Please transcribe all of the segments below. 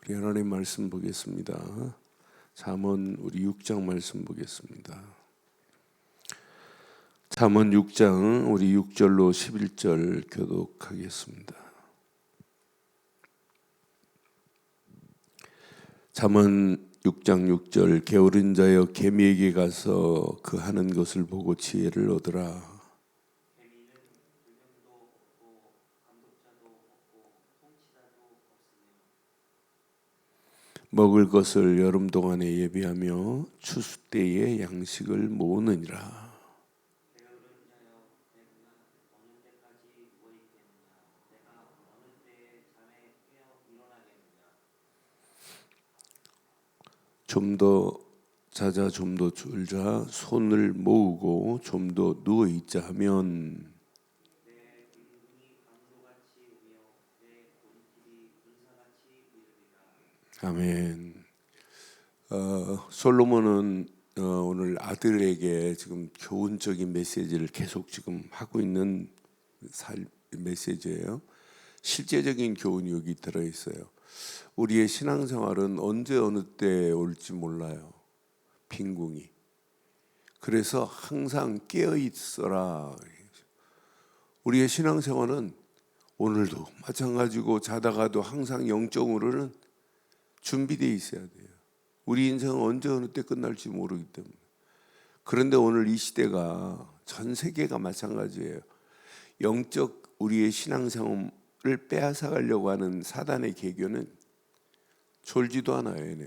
우리 하나님 말씀 보겠습니다. 잠언 우리 6장 말씀 보겠습니다. 잠언 6장 우리 6절로 11절 교독하겠습니다. 잠언 6장 6절 게으른 자여 개미에게 가서 그 하는 것을 보고 지혜를 얻으라. 먹을 것을 여름 동안에 예비하며 추수 때에 양식을 모으느니라. 좀 더 자자 좀 더 졸자 손을 모으고 좀 더 누워 있자 하면 아멘. 솔로몬은 오늘 아들에게 지금 교훈적인 메시지를 계속 지금 하고 있는 메시지예요. 실제적인 교훈이 여기 들어 있어요. 우리의 신앙생활은 언제 어느 때 올지 몰라요. 빈궁이. 그래서 항상 깨어 있어라. 우리의 신앙생활은 오늘도 마찬가지고 자다가도 항상 영적으로는 준비되어 있어야 돼요. 우리 인생은 언제 어느 때 끝날지 모르기 때문에. 그런데 오늘 이 시대가 전 세계가 마찬가지예요. 영적 우리의 신앙생활을 빼앗아 가려고 하는 사단의 계교는 졸지도 않아요. 얘는.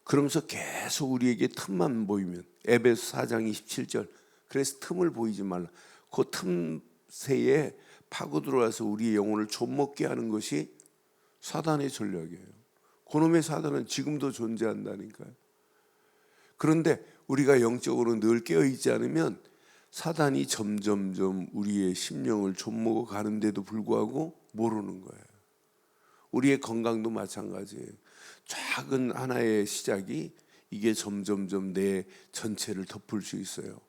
그러면서 계속 우리에게 틈만 보이면 에베소 4장 27절 그래서 틈을 보이지 말라. 그 틈새에 파고 들어와서 우리의 영혼을 좀먹게 하는 것이 사단의 전략이에요. 그놈의 사단은 지금도 존재한다니까요. 그런데 우리가 영적으로 늘 깨어있지 않으면 사단이 점점점 우리의 심령을 좀먹어 가는데도 불구하고 모르는 거예요. 우리의 건강도 마찬가지예요. 작은 하나의 시작이 이게 점점점 내 전체를 덮을 수 있어요.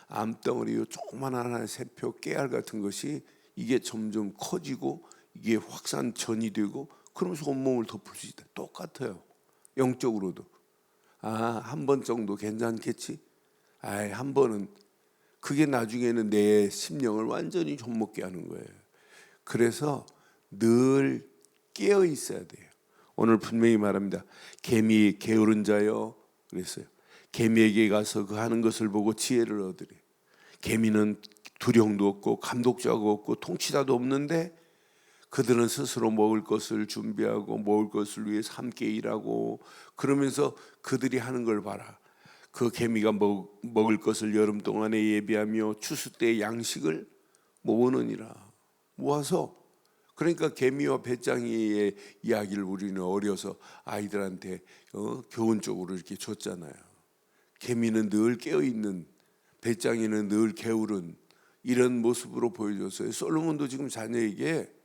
암덩어리 조그만 하나의 세포 깨알 같은 것이 이게 점점 커지고 이게 확산전이 되고 그러면서 온몸을 덮을 수 있다. 똑같아요. 영적으로도. 한 번 정도 괜찮겠지? 한 번은 그게 나중에는 내 심령을 완전히 좀먹게 하는 거예요. 그래서 늘 깨어 있어야 돼요. 오늘 분명히 말합니다. 개미 게으른 자여 그랬어요. 개미에게 가서 그 하는 것을 보고 지혜를 얻으래. 개미는 두령도 없고 감독자가 없고 통치자도 없는데 그들은 스스로 먹을 것을 준비하고 먹을 것을 위해서 함께 일하고 그러면서 그들이 하는 걸 봐라. 그 개미가 먹을 것을 여름 동안에 예비하며 추수 때 양식을 모으느니라. 모아서 그러니까 개미와 배짱이의 이야기를 우리는 어려서 아이들한테 교훈적으로 이렇게 줬잖아요. 개미는 늘 깨어있는 배짱이는 늘 게으른 이런 모습으로 보여줬어요. 솔로몬도 지금 자녀에게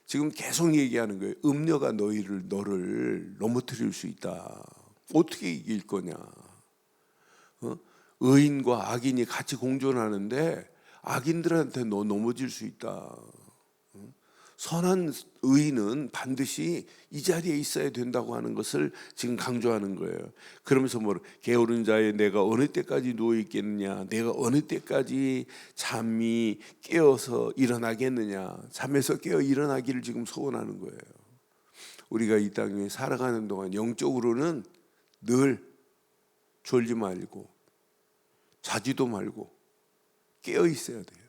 지금 계속 얘기하는 거예요. 음녀가 너를 넘어뜨릴 수 있다. 어떻게 이길 거냐? 의인과 악인이 같이 공존하는데 악인들한테 너 넘어질 수 있다. 선한 의인은 반드시 이 자리에 있어야 된다고 하는 것을 지금 강조하는 거예요. 그러면서 게으른 자의 내가 어느 때까지 누워 있겠느냐, 내가 어느 때까지 잠이 깨어서 일어나겠느냐, 잠에서 깨어 일어나기를 지금 소원하는 거예요. 우리가 이 땅에 살아가는 동안 영적으로는 늘 졸지 말고 자지도 말고 깨어 있어야 돼요.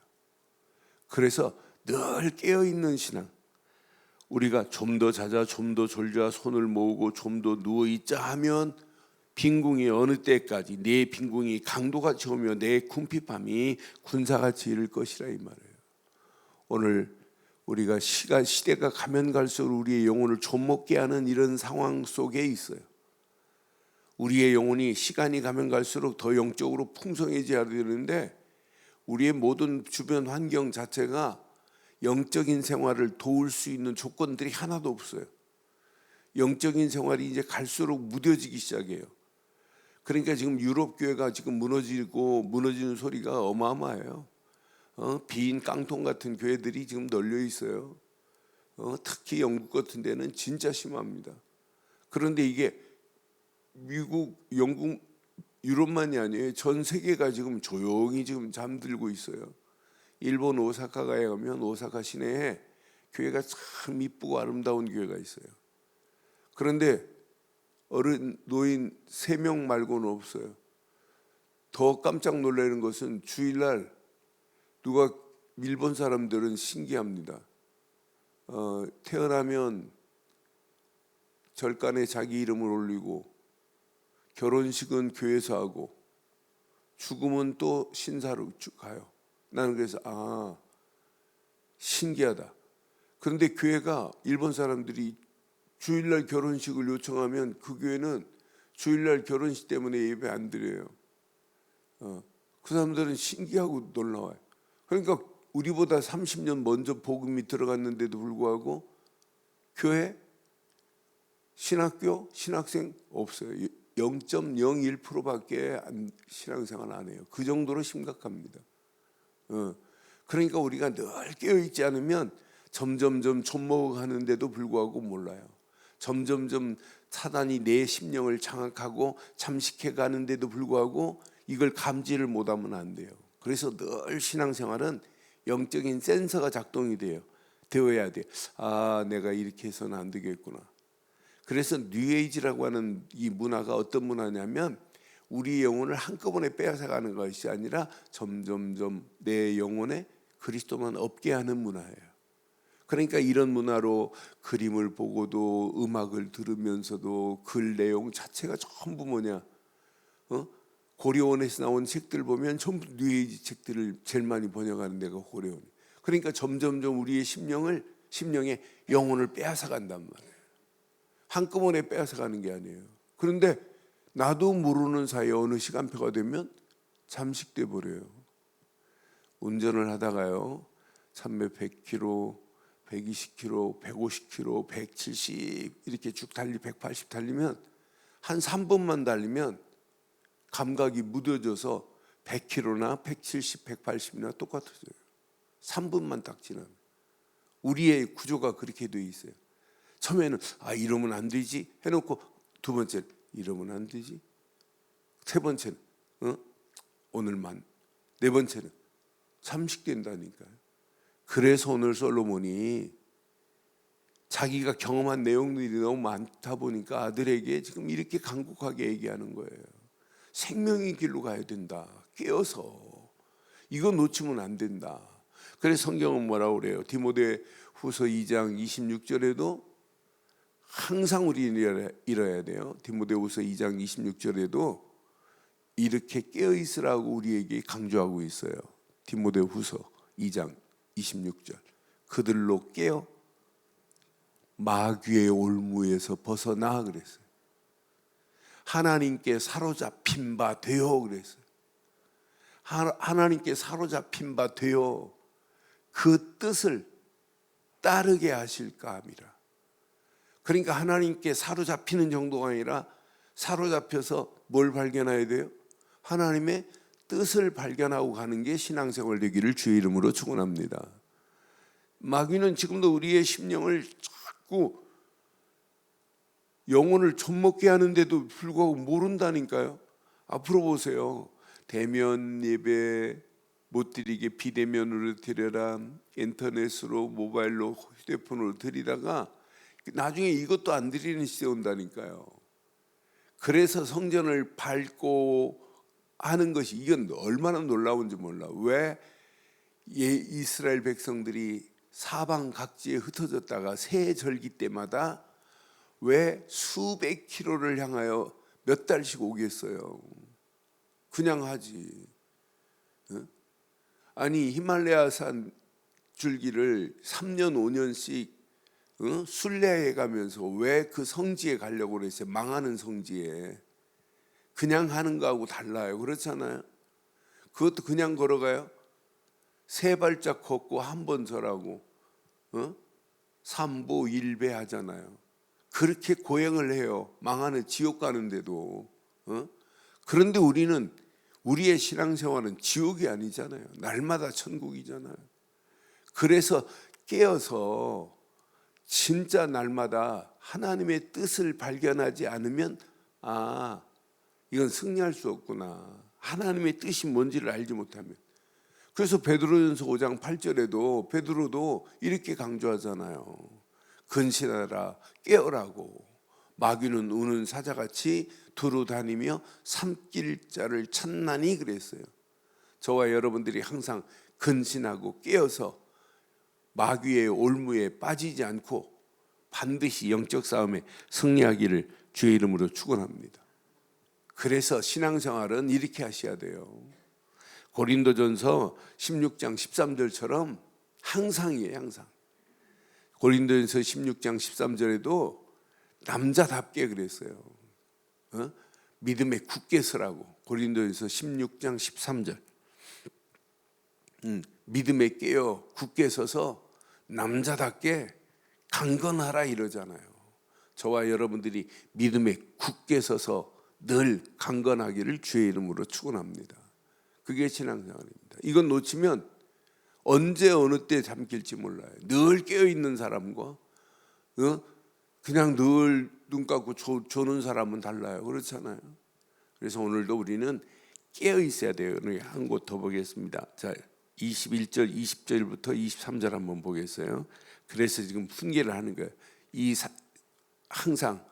그래서 늘 깨어있는 신앙. 우리가 좀 더 자자 좀 더 졸자 손을 모으고 좀 더 누워있자 하면 빈궁이 어느 때까지 내 빈궁이 강도같이 오며 내 궁핍함이 군사같이 이를 것이라 이 말이에요. 오늘 우리가 시대가 가면 갈수록 우리의 영혼을 좀먹게 하는 이런 상황 속에 있어요. 우리의 영혼이 시간이 가면 갈수록 더 영적으로 풍성해져야 되는데 우리의 모든 주변 환경 자체가 영적인 생활을 도울 수 있는 조건들이 하나도 없어요. 영적인 생활이 이제 갈수록 무뎌지기 시작해요. 그러니까 지금 유럽 교회가 지금 무너지는 소리가 어마어마해요. 빈 깡통 같은 교회들이 지금 널려 있어요. 특히 영국 같은 데는 진짜 심합니다. 그런데 이게 미국, 영국, 유럽만이 아니에요. 전 세계가 지금 조용히 지금 잠들고 있어요. 일본 오사카가에 가면 오사카 시내에 교회가 참 이쁘고 아름다운 교회가 있어요. 그런데 어른, 노인 3명 말고는 없어요. 더 깜짝 놀라는 것은 주일날 누가 일본 사람들은 신기합니다. 태어나면 절간에 자기 이름을 올리고 결혼식은 교회에서 하고 죽으면 또 신사로 가요. 나는 그래서 신기하다. 그런데 교회가 일본 사람들이 주일날 결혼식을 요청하면 그 교회는 주일날 결혼식 때문에 예배 안 드려요. 그 사람들은 신기하고 놀라워요. 그러니까 우리보다 30년 먼저 복음이 들어갔는데도 불구하고 교회, 신학교, 신학생 없어요. 0.01%밖에 신앙생활 안 해요. 그 정도로 심각합니다. 그러니까 우리가 늘 깨어있지 않으면 점점점 젖먹어가는데도 불구하고 몰라요. 점점점 사단이 내 심령을 장악하고 잠식해 가는데도 불구하고 이걸 감지를 못하면 안 돼요. 그래서 늘 신앙생활은 영적인 센서가 작동이 되어야 돼요. 내가 이렇게 해서는 안 되겠구나. 그래서 뉴에이지라고 하는 이 문화가 어떤 문화냐면 우리 영혼을 한꺼번에 빼앗아가는 것이 아니라 점점점 내 영혼에 그리스도만 없게 하는 문화예요. 그러니까 이런 문화로 그림을 보고도 음악을 들으면서도 글 내용 자체가 전부 뭐냐? 고려원에서 나온 책들 보면 전부 뉴에이지 책들을 제일 많이 번역하는 데가 고려원. 그러니까 점점점 우리의 심령에 영혼을 빼앗아 간단 말이에요. 한꺼번에 빼앗아가는 게 아니에요. 그런데 나도 모르는 사이에 어느 시간표가 되면 잠식돼 버려요. 운전을 하다가요, 300, 100km, 120km, 150km, 170 이렇게 쭉 180 달리면 한 3분만 달리면 감각이 무뎌져서 100km나 170, 180이나 똑같아져요. 3분만 딱 지나면. 우리의 구조가 그렇게 돼 있어요. 처음에는 이러면 안 되지 해놓고 두 번째는 이러면 안 되지, 세 번째는 오늘만, 네 번째는 잠식된다니까요. 그래서 오늘 솔로몬이 자기가 경험한 내용들이 너무 많다 보니까 아들에게 지금 이렇게 간곡하게 얘기하는 거예요. 생명의 길로 가야 된다. 깨어서 이거 놓치면 안 된다. 그래서 성경은 뭐라고 그래요? 디모데 후서 2장 26절에도 항상 우리는 이뤄야 돼요. 디모데후서 2장 26절에도 이렇게 깨어 있으라고 우리에게 강조하고 있어요. 디모데후서 2장 26절. 그들로 깨어 마귀의 올무에서 벗어나 그랬어요. 하나님께 사로잡힌 바 되어 그랬어요. 하나님께 사로잡힌 바 되어 그 뜻을 따르게 하실까 함이라. 그러니까 하나님께 사로잡히는 정도가 아니라 사로잡혀서 뭘 발견해야 돼요? 하나님의 뜻을 발견하고 가는 게 신앙생활 되기를 주의 이름으로 축원합니다. 마귀는 지금도 우리의 심령을 자꾸 영혼을 젖먹게 하는데도 불구하고 모른다니까요. 앞으로 보세요. 대면 예배 못 드리게 비대면으로 드려라, 인터넷으로 모바일로 휴대폰으로 드리다가 나중에 이것도 안 드리는 시대 온다니까요. 그래서 성전을 밟고 하는 것이 이건 얼마나 놀라운지 몰라. 왜 이스라엘 백성들이 사방 각지에 흩어졌다가 새 절기 때마다 왜 수백 킬로를 향하여 몇 달씩 오겠어요? 그냥 하지. 아니 히말라야산 줄기를 3년 5년씩 순례해 가면서 왜 그 성지에 가려고 그랬어요? 망하는 성지에. 그냥 하는 거하고 달라요. 그렇잖아요. 그것도 그냥 걸어가요. 세 발짝 걷고 한 번 절하고 삼보 일배 하잖아요. 그렇게 고행을 해요. 망하는 지옥 가는데도. 그런데 우리의 신앙생활은 지옥이 아니잖아요. 날마다 천국이잖아요. 그래서 깨어서 진짜 날마다 하나님의 뜻을 발견하지 않으면 이건 승리할 수 없구나. 하나님의 뜻이 뭔지를 알지 못하면. 그래서 베드로전서 5장 8절에도 베드로도 이렇게 강조하잖아요. 근신하라, 깨어라고. 마귀는 우는 사자같이 두루 다니며 삼킬 자를 찾나니 그랬어요. 저와 여러분들이 항상 근신하고 깨어서 마귀의 올무에 빠지지 않고 반드시 영적 싸움에 승리하기를 주의 이름으로 축원합니다. 그래서 신앙생활은 이렇게 하셔야 돼요. 고린도전서 16장 13절처럼 항상이에요. 항상. 고린도전서 16장 13절에도 남자답게 그랬어요. 믿음에 굳게 서라고. 고린도전서 16장 13절. 믿음에 깨어 굳게 서서 남자답게 강건하라 이러잖아요. 저와 여러분들이 믿음에 굳게 서서 늘 강건하기를 주의 이름으로 축원합니다. 그게 신앙생활입니다. 이건 놓치면 언제 어느 때 잠길지 몰라요. 늘 깨어있는 사람과 그냥 늘 눈 감고 조는 사람은 달라요. 그렇잖아요. 그래서 오늘도 우리는 깨어있어야 돼요. 한 곳 더 보겠습니다. 자, 21절, 20절부터 23절 한번 보겠어요. 그래서 지금 훈계를 하는 거예요. 항상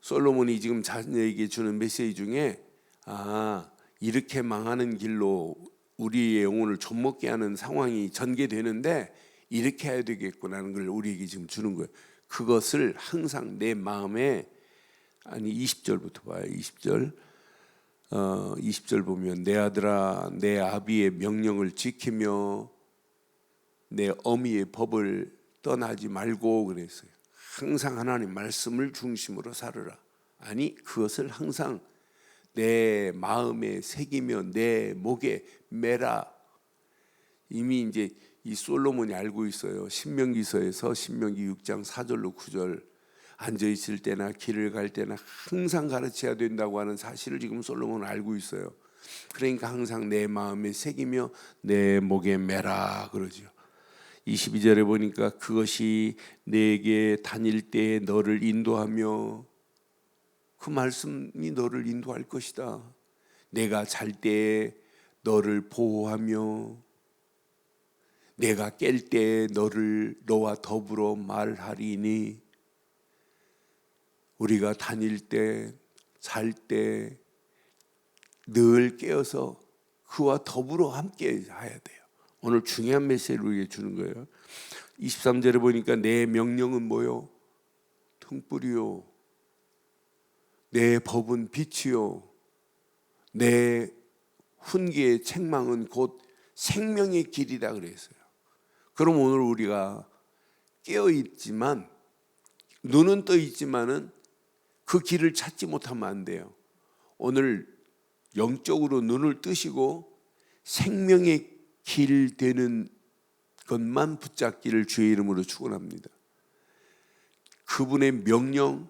솔로몬이 지금 자녀에게 주는 메시지 중에 이렇게 망하는 길로 우리의 영혼을 좀먹게 하는 상황이 전개되는데 이렇게 해야 되겠구나는 걸 우리에게 지금 주는 거예요. 그것을 항상 내 마음에 20절부터 봐요. 20절 보면 내 아들아 내 아비의 명령을 지키며 내 어미의 법을 떠나지 말고 그랬어요. 항상 하나님 말씀을 중심으로 살으라. 그것을 항상 내 마음에 새기며 내 목에 매라. 이미 이제 이 솔로몬이 알고 있어요. 신명기서에서 신명기 6장 4절로 9절 앉아 있을 때나 길을 갈 때나 항상 가르쳐야 된다고 하는 사실을 지금 솔로몬은 알고 있어요. 그러니까 항상 내 마음에 새기며 내 목에 매라 그러죠. 22절에 보니까 그것이 내게 다닐 때 너를 인도하며 그 말씀이 너를 인도할 것이다. 내가 잘 때 너를 보호하며 내가 깰 때 너와 더불어 말하리니. 우리가 다닐 때, 잘 때 늘 깨어서 그와 더불어 함께 해야 돼요. 오늘 중요한 메시지를 우리에게 주는 거예요. 23절에 보니까 내 명령은 뭐요? 등불이요. 내 법은 빛이요. 내 훈계의 책망은 곧 생명의 길이다 그랬어요. 그럼 오늘 우리가 깨어있지만 눈은 떠있지만은 그 길을 찾지 못하면 안 돼요. 오늘 영적으로 눈을 뜨시고 생명의 길 되는 것만 붙잡기를 주의 이름으로 축원합니다. 그분의 명령,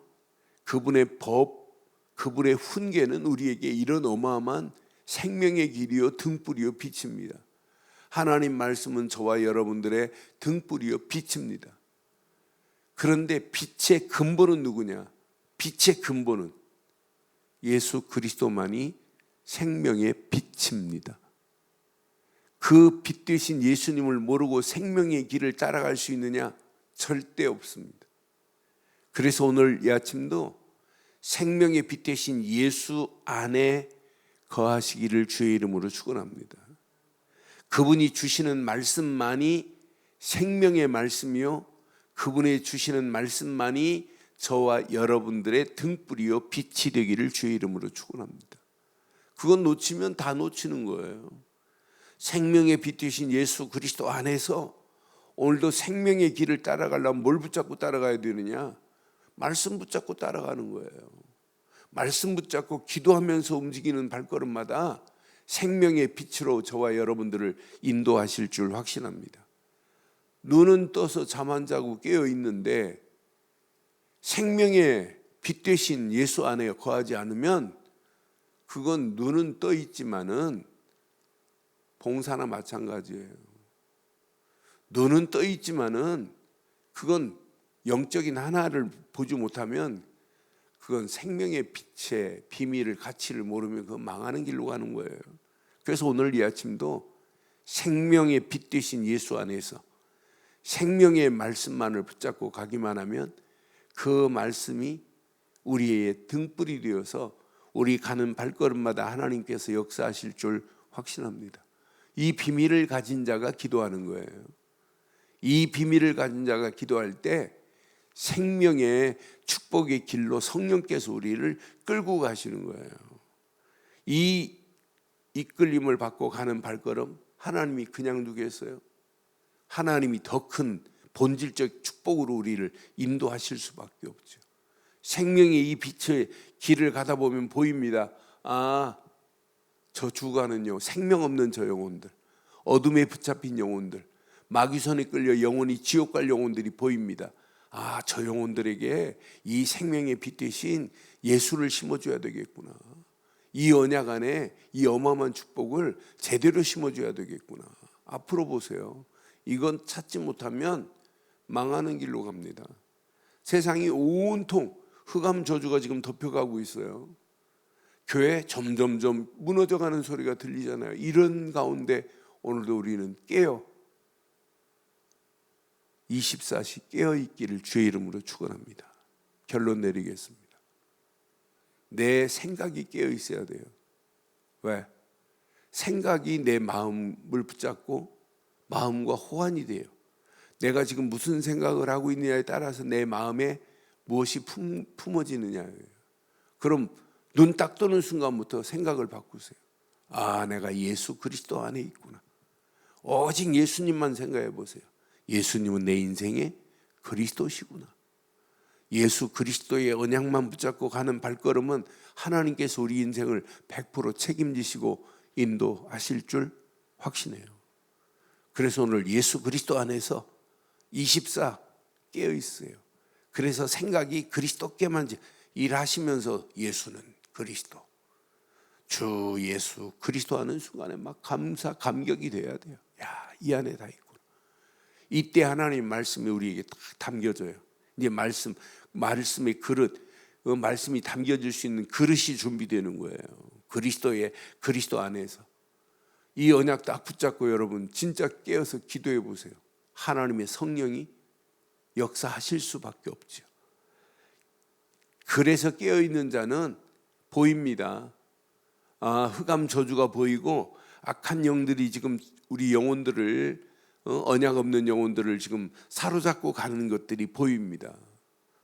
그분의 법, 그분의 훈계는 우리에게 이런 어마어마한 생명의 길이요 등불이요 빛입니다. 하나님 말씀은 저와 여러분들의 등불이요 빛입니다. 그런데 빛의 근본은 누구냐? 빛의 근본은 예수 그리스도만이 생명의 빛입니다. 그 빛 되신 예수님을 모르고 생명의 길을 따라갈 수 있느냐? 절대 없습니다. 그래서 오늘 이 아침도 생명의 빛 되신 예수 안에 거하시기를 주의 이름으로 축원합니다. 그분이 주시는 말씀만이 생명의 말씀이요 그분이 주시는 말씀만이 저와 여러분들의 등불이요 빛이 되기를 주의 이름으로 축원합니다. 그건 놓치면 다 놓치는 거예요. 생명의 빛 되신 예수 그리스도 안에서 오늘도 생명의 길을 따라가려면 뭘 붙잡고 따라가야 되느냐? 말씀 붙잡고 따라가는 거예요. 말씀 붙잡고 기도하면서 움직이는 발걸음마다 생명의 빛으로 저와 여러분들을 인도하실 줄 확신합니다. 눈은 떠서 잠 안 자고 깨어 있는데 생명의 빛 되신 예수 안에 거하지 않으면 그건 눈은 떠 있지만은 봉사나 마찬가지예요. 눈은 떠 있지만은 그건 영적인 하나를 보지 못하면 그건 생명의 빛의 비밀을 가치를 모르면 그건 망하는 길로 가는 거예요. 그래서 오늘 이 아침도 생명의 빛 되신 예수 안에서 생명의 말씀만을 붙잡고 가기만 하면 그 말씀이 우리의 등불이 되어서 우리 가는 발걸음마다 하나님께서 역사하실 줄 확신합니다. 이 비밀을 가진 자가 기도하는 거예요. 이 비밀을 가진 자가 기도할 때 생명의 축복의 길로 성령께서 우리를 끌고 가시는 거예요. 이 이끌림을 받고 가는 발걸음 하나님이 그냥 두겠어요? 하나님이 더 큰 본질적 축복으로 우리를 인도하실 수밖에 없죠. 생명의 이 빛의 길을 가다 보면 보입니다. 아, 저 주가는요, 생명 없는 저 영혼들, 어둠에 붙잡힌 영혼들, 마귀선에 끌려 영혼이 지옥 갈 영혼들이 보입니다. 아, 저 영혼들에게 이 생명의 빛 대신 예수를 심어줘야 되겠구나. 이 언약 안에 이 어마어마한 축복을 제대로 심어줘야 되겠구나. 앞으로 보세요. 이건 찾지 못하면 망하는 길로 갑니다. 세상이 온통 흑암 저주가 지금 덮여가고 있어요. 교회 점점점 무너져가는 소리가 들리잖아요. 이런 가운데 오늘도 우리는 깨어 24시 깨어있기를 주의 이름으로 축원합니다. 결론 내리겠습니다. 내 생각이 깨어있어야 돼요. 왜? 생각이 내 마음을 붙잡고 마음과 호환이 돼요. 내가 지금 무슨 생각을 하고 있느냐에 따라서 내 마음에 무엇이 품어지느냐예요. 그럼 눈 딱 뜨는 순간부터 생각을 바꾸세요. 아, 내가 예수 그리스도 안에 있구나. 오직 예수님만 생각해 보세요. 예수님은 내 인생의 그리스도시구나. 예수 그리스도의 언약만 붙잡고 가는 발걸음은 하나님께서 우리 인생을 100% 책임지시고 인도하실 줄 확신해요. 그래서 오늘 예수 그리스도 안에서 24 깨어 있어요. 그래서 생각이 그리스도께만 일하시면서 예수는 그리스도, 주 예수 그리스도 하는 순간에 막 감격이 돼야 돼요. 야, 이 안에 다 있구나. 이때 하나님 말씀이 우리에게 딱 담겨져요. 이제 말씀의 그릇, 그 말씀이 담겨질 수 있는 그릇이 준비되는 거예요. 그리스도 안에서 이 언약 딱 붙잡고 여러분 진짜 깨어서 기도해 보세요. 하나님의 성령이 역사하실 수밖에 없죠. 그래서 깨어있는 자는 보입니다. 아, 흑암 저주가 보이고 악한 영들이 지금 우리 영혼들을 언약 없는 영혼들을 지금 사로잡고 가는 것들이 보입니다.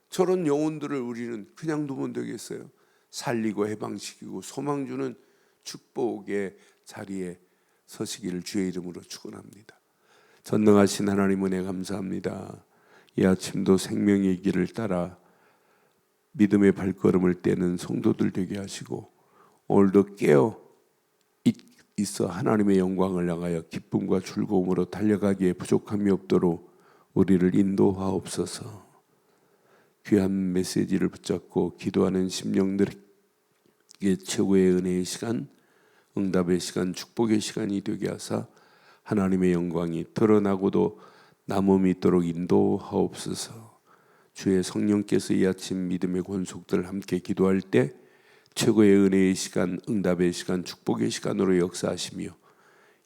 저런 영혼들을 우리는 그냥 두면 되겠어요? 살리고 해방시키고 소망 주는 축복의 자리에 서시기를 주의 이름으로 축원합니다. 전능하신 하나님 은혜 감사합니다. 이 아침도 생명의 길을 따라 믿음의 발걸음을 떼는 성도들 되게 하시고 오늘도 깨어 있어 하나님의 영광을 향하여 기쁨과 즐거움으로 달려가기에 부족함이 없도록 우리를 인도하옵소서. 귀한 메시지를 붙잡고 기도하는 심령들에게 최고의 은혜의 시간, 응답의 시간, 축복의 시간이 되게 하사 하나님의 영광이 드러나고도 남음이 있도록 인도하옵소서. 주의 성령께서 이 아침 믿음의 권속들 함께 기도할 때 최고의 은혜의 시간, 응답의 시간, 축복의 시간으로 역사하시며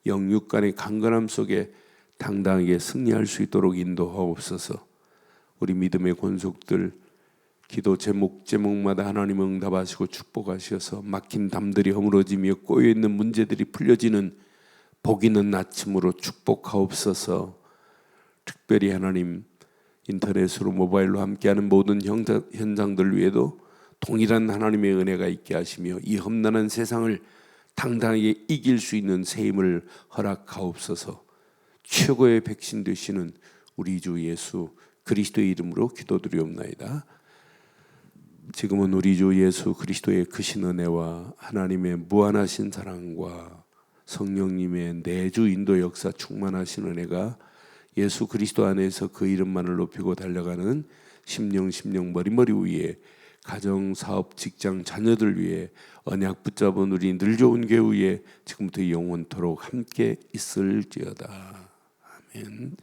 영육 간의 강건함 속에 당당하게 승리할 수 있도록 인도하옵소서. 우리 믿음의 권속들 기도 제목마다 하나님 응답하시고 축복하셔서 막힌 담들이 허물어지며 꼬여있는 문제들이 풀려지는 복 있는 아침으로 축복하옵소서. 특별히 하나님 인터넷으로 모바일로 함께하는 모든 현장들 위에도 동일한 하나님의 은혜가 있게 하시며 이 험난한 세상을 당당하게 이길 수 있는 새 힘을 허락하옵소서. 최고의 백신 되시는 우리 주 예수 그리스도의 이름으로 기도드리옵나이다. 지금은 우리 주 예수 그리스도의 크신 은혜와 하나님의 무한하신 사랑과 성령님의 내주 인도 역사 충만하신 은혜가 예수 그리스도 안에서 그 이름만을 높이고 달려가는 심령 머리머리 위에 가정, 사업, 직장, 자녀들 위해 언약 붙잡은 우리 늘 좋은 교회 위에 지금부터 영원토록 함께 있을지어다. 아멘.